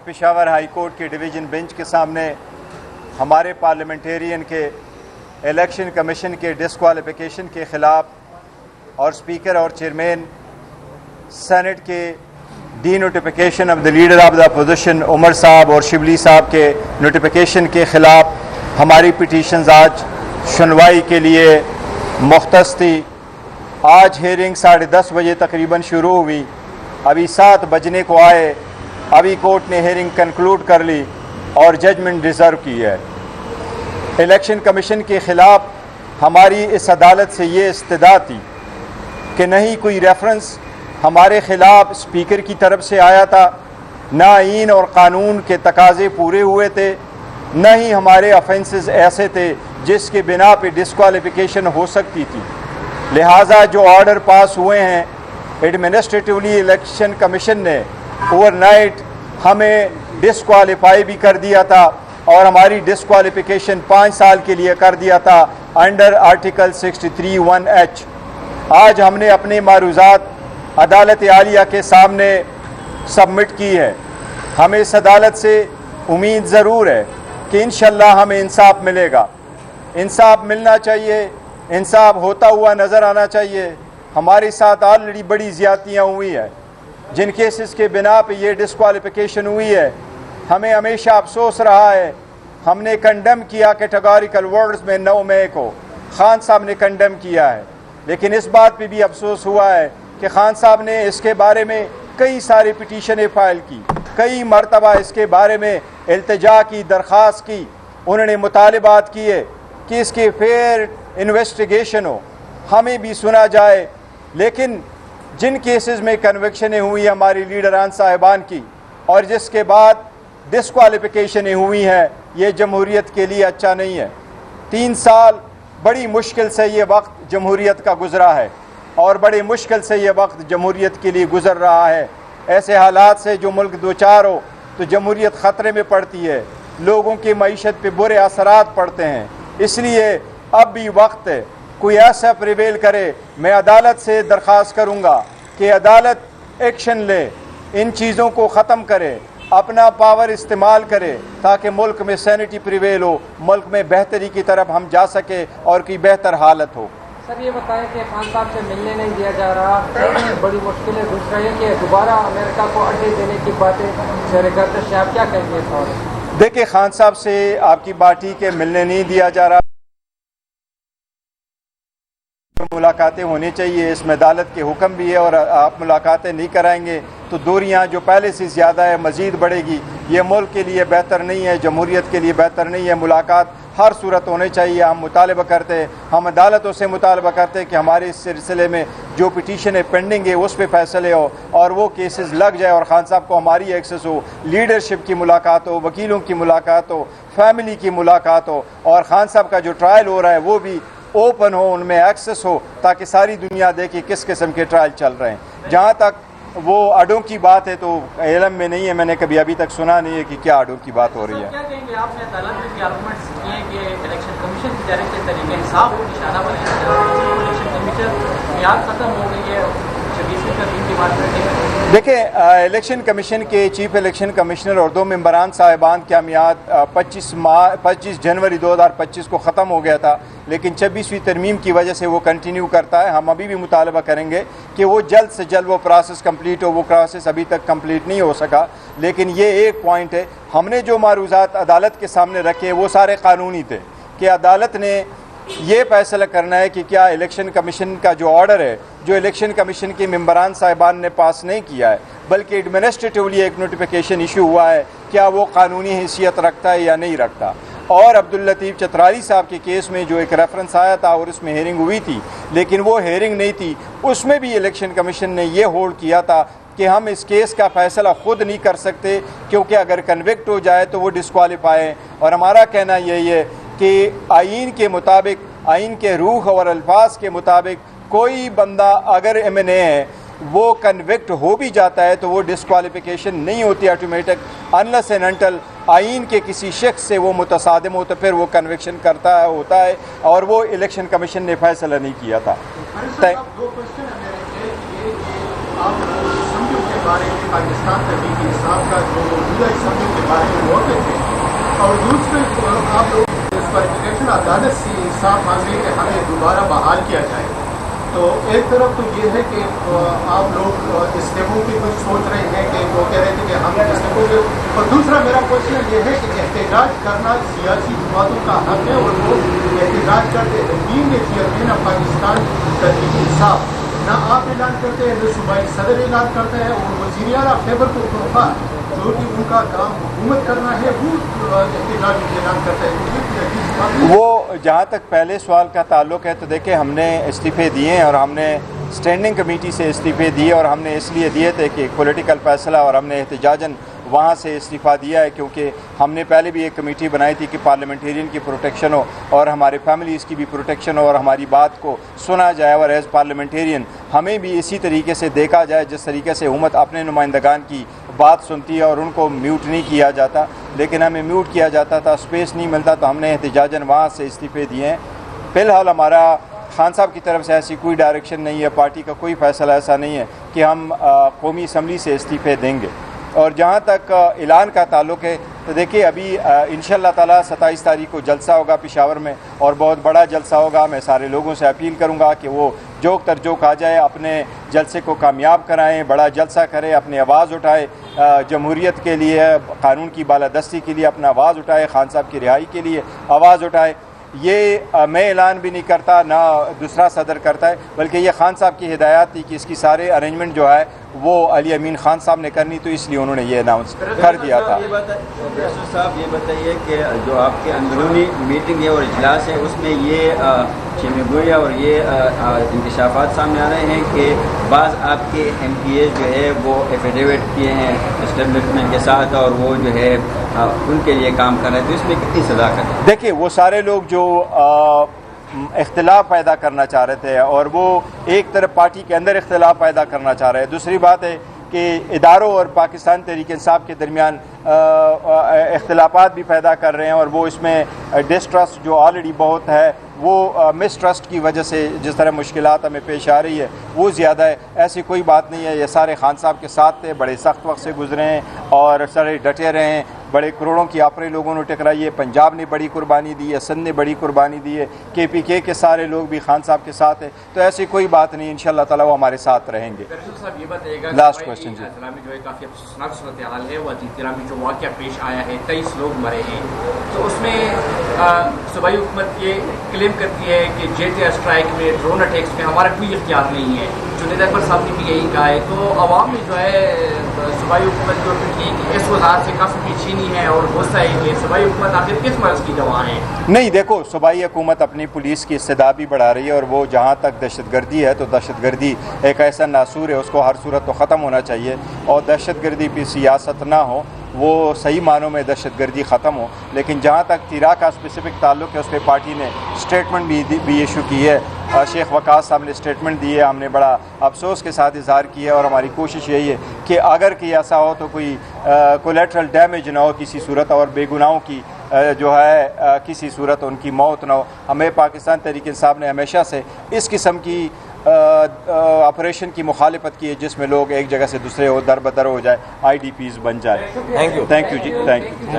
Peshawar high court کے division bench کے سامنے ہمارے پارلیمنٹیرین کے الیکشن کمیشن کے ڈسکوالیفیکیشن کے خلاف اور اسپیکر اور چیئرمین سینٹ کے denotification of the leader of the opposition Umar صاحب اور شبلی صاحب کے نوٹیفیکیشن کے خلاف ہماری پٹیشنز آج سنوائی کے لیے مختص تھی۔ آج ہیئرنگ 10:30 بجے تقریباً شروع ہوئی، ابھی 7 بجنے کو آئے، ابھی کورٹ نے ہیئرنگ کنکلوڈ کر لی اور ججمنٹ ریزرو کی ہے۔ الیکشن کمیشن کے خلاف ہماری اس عدالت سے یہ استدعا تھی کہ نہ ہی کوئی ریفرنس ہمارے خلاف اسپیکر کی طرف سے آیا تھا، نہ آئین اور قانون کے تقاضے پورے ہوئے تھے، نہ ہی ہمارے آفینسز ایسے تھے جس کے بنا پہ ڈسکوالیفیکیشن ہو سکتی تھی۔ لہٰذا جو آرڈر پاس ہوئے ہیں ایڈمنسٹریٹولی الیکشن کمیشن نے اوور نائٹ ہمیں ڈسکوالیفائی بھی کر دیا تھا اور ہماری ڈسکوالیفیکیشن 5 سال کے لیے کر دیا تھا انڈر آرٹیکل 63(1)(h۔ آج ہم نے اپنے معروضات عدالت عالیہ کے سامنے سبمٹ کی ہے۔ ہمیں اس عدالت سے امید ضرور ہے کہ انشاءاللہ ہمیں انصاف ملے گا۔ انصاف ملنا چاہیے، انصاف ہوتا ہوا نظر آنا چاہیے۔ ہمارے ساتھ آلریڈی بڑی زیادتیاں ہوئی ہیں جن کیسز کے بنا پہ یہ ڈسکوالیفیکیشن ہوئی ہے۔ ہمیں ہمیشہ افسوس رہا ہے، ہم نے کنڈم کیا کیٹیگوریکل ورڈز میں 9 مئی کو، خان صاحب نے کنڈم کیا ہے، لیکن اس بات پہ بھی افسوس ہوا ہے کہ خان صاحب نے اس کے بارے میں کئی ساری پٹیشنیں فائل کی، کئی مرتبہ اس کے بارے میں التجا کی، درخواست کی، انہوں نے مطالبات کیے کہ اس کی فیئر انویسٹیگیشن ہو، ہمیں بھی سنا جائے۔ لیکن جن کیسز میں کنوکشنیں ہوئی ہماری لیڈران صاحبان کی اور جس کے بعد ڈسکوالیفیکیشنیں ہوئی ہیں، یہ جمہوریت کے لیے اچھا نہیں ہے۔ 3 سال بڑی مشکل سے یہ وقت جمہوریت کا گزرا ہے اور بڑی مشکل سے یہ وقت جمہوریت کے لیے گزر رہا ہے۔ ایسے حالات سے جو ملک دوچار ہو تو جمہوریت خطرے میں پڑتی ہے، لوگوں کی معیشت پہ برے اثرات پڑتے ہیں۔ اس لیے اب بھی وقت ہے کوئی ایسا پریویل کرے۔ میں عدالت سے درخواست کروں گا کہ عدالت ایکشن لے، ان چیزوں کو ختم کرے، اپنا پاور استعمال کرے تاکہ ملک میں سینٹی پریویل ہو، ملک میں بہتری کی طرف ہم جا سکے اور کوئی بہتر حالت ہو۔ سر یہ بتائیں کہ خان صاحب سے ملنے نہیں دیا جا رہا، بڑی مشکلیں گھس رہی ہیں کہ دوبارہ امریکہ کو اڈے دینے کی باتیں شہر گردش سے، آپ کیا کہیں گے اس حوالے؟ دیکھیں، خان صاحب سے آپ کی بات ٹھیک ہے، ملنے نہیں دیا جا رہا، ملاقاتیں ہونی چاہیے، اس میں عدالت کے حکم بھی ہے، اور آپ ملاقاتیں نہیں کرائیں گے تو دوریاں جو پہلے سے زیادہ ہے مزید بڑھے گی۔ یہ ملک کے لیے بہتر نہیں ہے، جمہوریت کے لیے بہتر نہیں ہے۔ ملاقات ہر صورت ہونے چاہیے۔ ہم مطالبہ کرتے ہیں، ہم عدالتوں سے مطالبہ کرتے ہیں کہ ہمارے اس سلسلے میں جو پٹیشنیں پینڈنگ ہے اس پہ فیصلے ہو اور وہ کیسز لگ جائے اور خان صاحب کو ہماری ایکسس ہو، لیڈرشپ کی ملاقات ہو، وکیلوں کی ملاقات ہو، فیملی کی ملاقات ہو، اور خان صاحب کا جو ٹرائل ہو رہا ہے وہ بھی اوپن ہو، ان میں ایکسس ہو تاکہ ساری دنیا دیکھے کس قسم کے ٹرائل چل رہے ہیں۔ جہاں تک وہ اڈوں کی بات ہے تو علم میں نہیں ہے، میں نے کبھی ابھی تک سنا نہیں ہے کہ کیا اڈوں کی بات ہو رہی ہے۔ کیا کہیں گے آپ نے عدالت میں بھی آرگومنٹس کیے کہ الیکشن کمیشن کی جانب سے طریقہ انصاف کو نشانہ بنایا جا رہا ہے، الیکشن کمیشن میعاد ختم ہو گئی ہے، 26ویں ترمیم کی بات کرتے ہیں؟ دیکھیں، الیکشن کمیشن کے چیف الیکشن کمشنر اور 2 ممبران صاحبان کا میعاد 25 جنوری 2025 کو ختم ہو گیا تھا، لیکن 26ویں ترمیم کی وجہ سے وہ کنٹینیو کرتا ہے۔ ہم ابھی بھی مطالبہ کریں گے کہ وہ جلد سے جلد وہ پروسیس کمپلیٹ ہو۔ وہ پروسیس ابھی تک کمپلیٹ نہیں ہو سکا، لیکن یہ ایک پوائنٹ ہے، ہم نے جو معروضات عدالت کے سامنے رکھے وہ سارے قانونی تھے کہ عدالت نے یہ فیصلہ کرنا ہے کہ کیا الیکشن کمیشن کا جو آرڈر ہے جو الیکشن کمیشن کے ممبران صاحبان نے پاس نہیں کیا ہے بلکہ ایڈمنسٹریٹولی ایک نوٹیفیکیشن ایشو ہوا ہے، کیا وہ قانونی حیثیت رکھتا ہے یا نہیں رکھتا۔ اور عبداللطیف چترالی صاحب کے کیس میں جو ایک ریفرنس آیا تھا اور اس میں ہیئرنگ ہوئی تھی، لیکن وہ ہیئرنگ نہیں تھی، اس میں بھی الیکشن کمیشن نے یہ ہولڈ کیا تھا کہ ہم اس کیس کا فیصلہ خود نہیں کر سکتے کیونکہ اگر کنوکٹ ہو جائے تو وہ ڈسکوالیفائی ہے۔ اور ہمارا کہنا یہی ہے کہ آئین کے مطابق، آئین کے روح اور الفاظ کے مطابق کوئی بندہ اگر M&A ہے وہ کنوکٹ ہو بھی جاتا ہے تو وہ ڈسکوالیفیکیشن نہیں ہوتی آٹومیٹک، انلیس اینڈ انٹل آئین کے کسی شخص سے وہ متصادم ہو تو پھر وہ کنوکشن ہوتا ہے، اور وہ الیکشن کمیشن نے فیصلہ نہیں کیا تھا۔ بارے میں پاکستان تحریک انصاف کا جو موجودہ اسمبلی کے بارے میں موقف ہے، اور دوسرے آپ لوگ اس پر الیکشن عدالت سے انصاف مانگے کہ ہمیں دوبارہ بحال کیا جائے، تو ایک طرف تو یہ ہے کہ آپ لوگ اسٹیپوں کی کچھ سوچ رہے ہیں کہ وہ کہہ رہے تھے کہ ہم اسٹیپوں کے، اور دوسرا میرا کوشچن یہ ہے کہ احتجاج کرنا سیاسی جماعتوں کا حق ہے، اور وہ احتجاج کرتے ہیں. Being a chairman of Pakistan Tehreek Insaf, نہ آپ اعلان کرتے ہیں، نہ صوبائی صدر اعلان کرتے ہیں، اور وزیر اعلیٰ خیبر پختونخوا جو کہ ان کا کام حکومت کرنا ہے وہ احتجاج اعلان کرتا ہے. وہ جہاں تک پہلے سوال کا تعلق ہے تو دیکھیں ہم نے استعفے دیے ہیں، اور ہم نے اسٹینڈنگ کمیٹی سے استعفے دیے، اور ہم نے اس لیے دیے تھے کہ پولیٹیکل فیصلہ، اور ہم نے احتجاجاً وہاں سے استعفیٰ دیا ہے کیونکہ ہم نے پہلے بھی ایک کمیٹی بنائی تھی کہ پارلیمنٹیرین کی پروٹیکشن ہو اور ہمارے فیملیز کی بھی پروٹیکشن ہو، اور ہماری بات کو سنا جائے، اور ایز پارلیمنٹیرین ہمیں بھی اسی طریقے سے دیکھا جائے جس طریقے سے حکومت اپنے نمائندگان کی بات سنتی ہے اور ان کو میوٹ نہیں کیا جاتا، لیکن ہمیں میوٹ کیا جاتا تھا، اسپیس نہیں ملتا، تو ہم نے احتجاجاً وہاں سے استعفے دیے ہیں. فی الحال ہمارا خان صاحب کی طرف سے ایسی کوئی ڈائریکشن نہیں ہے، پارٹی کا کوئی فیصلہ ایسا نہیں ہے کہ ہم قومی اسمبلی سے استعفے دیں گے. اور جہاں تک اعلان کا تعلق ہے تو دیکھیے ابھی انشاءاللہ تعالیٰ 27 تاریخ کو جلسہ ہوگا پشاور میں، اور بہت بڑا جلسہ ہوگا. میں سارے لوگوں سے اپیل کروں گا کہ وہ جوک تر جوک آ جائے، اپنے جلسے کو کامیاب کرائیں، بڑا جلسہ کریں، اپنی آواز اٹھائے، جمہوریت کے لیے، قانون کی بالادستی کے لیے اپنا آواز اٹھائے، خان صاحب کی رہائی کے لیے آواز اٹھائے. یہ میں اعلان بھی نہیں کرتا، نہ دوسرا صدر کرتا ہے، بلکہ یہ خان صاحب کی ہدایات تھی کہ اس کی سارے ارینجمنٹ جو ہے وہ علی امین خان صاحب نے کرنی، تو اس لیے انہوں نے یہ اناؤنس کر دیا تھا. پروفیسر صاحب یہ بتائیے کہ جو آپ کے اندرونی میٹنگ ہے اور اجلاس ہے اس میں یہ چیمگویا اور یہ انکشافات سامنے آ رہے ہیں کہ بعض آپ کے ایم پی اے جو ہے وہ ایفیڈیوٹ کیے ہیں اسٹیبلشمنٹ کے ساتھ، اور وہ جو ہے ان کے لیے کام کر رہے ہیں، تو اس میں کتنی صداقت ہے؟ دیکھیے وہ سارے لوگ جو اختلاف پیدا کرنا چاہ رہے تھے، اور وہ ایک طرف پارٹی کے اندر اختلاف پیدا کرنا چاہ رہے ہیں، دوسری بات ہے کہ اداروں اور پاکستان تحریک انصاف کے درمیان اختلافات بھی پیدا کر رہے ہیں، اور وہ اس میں ڈسٹرسٹ جو آلریڈی بہت ہے، وہ مسٹرسٹ کی وجہ سے جس طرح مشکلات ہمیں پیش آ رہی ہے وہ زیادہ ہے. ایسی کوئی بات نہیں ہے، یہ سارے خان صاحب کے ساتھ تھے، بڑے سخت وقت سے گزرے ہیں اور سارے ڈٹے رہے ہیں، بڑے کروڑوں کی آپرے لوگوں نے ٹکرائی ہے، پنجاب نے بڑی قربانی دی ہے، سندھ نے بڑی قربانی دی ہے، KPK کے سارے لوگ بھی خان صاحب کے ساتھ ہیں، تو ایسی کوئی بات نہیں، انشاءاللہ تعالیٰ وہ ہمارے ساتھ رہیں گے. صاحب یہ بتائیے گا لاسٹ کوشچن جی. ضلع میں جو ہے کافی افسوسناک صورتحال ہے، وہ ضلع میں جو واقعہ پیش آیا ہے 23 لوگ مرے ہیں، تو اس میں صوبائی حکومت یہ کلیم کرتی ہے کہ JT اسٹرائک میں ڈرون اٹیکس میں ہمارا کوئی اختیار نہیں ہے. جنید اکبر صاحب نے بھی یہی کہا ہے، تو عوام میں جو ہے صوبائی حکومت جو اس وزارت سے کافی پیچھے نہیں ہے، اور غصہ ہے کہ صوبائی حکومت آخر کس مرض کی دوا ہے؟ نہیں، دیکھو صوبائی حکومت اپنی پولیس کی استعداد بھی بڑھا رہی ہے، اور وہ جہاں تک دہشت گردی ہے تو دہشت گردی ایک ایسا ناسور ہے، اس کو ہر صورت تو ختم ہونا چاہیے، اور دہشت گردی پہ سیاست نہ ہو، وہ صحیح معنوں میں دہشت گردی ختم ہو. لیکن جہاں تک تیرا کا اسپیسیفک تعلق ہے اس پہ پارٹی نے اسٹیٹمنٹ بھی ایشو کی ہے. شیخ وقاص صاحب نے اسٹیٹمنٹ دی ہے، ہم نے بڑا افسوس کے ساتھ اظہار کیا ہے، اور ہماری کوشش یہی ہے کہ اگر کہ ایسا ہو تو کوئی کولیٹرل ڈیمیج نہ ہو کسی صورت، اور بے گناہوں کی جو ہے کسی صورت ان کی موت نہ ہو. ہمیں پاکستان تحریک انصاف نے ہمیشہ سے اس قسم کی آپریشن کی مخالفت کی ہے جس میں لوگ ایک جگہ سے دوسرے ہو در بدر ہو جائے، IDPs بن جائے. تھینک یو جی، تھینک یو.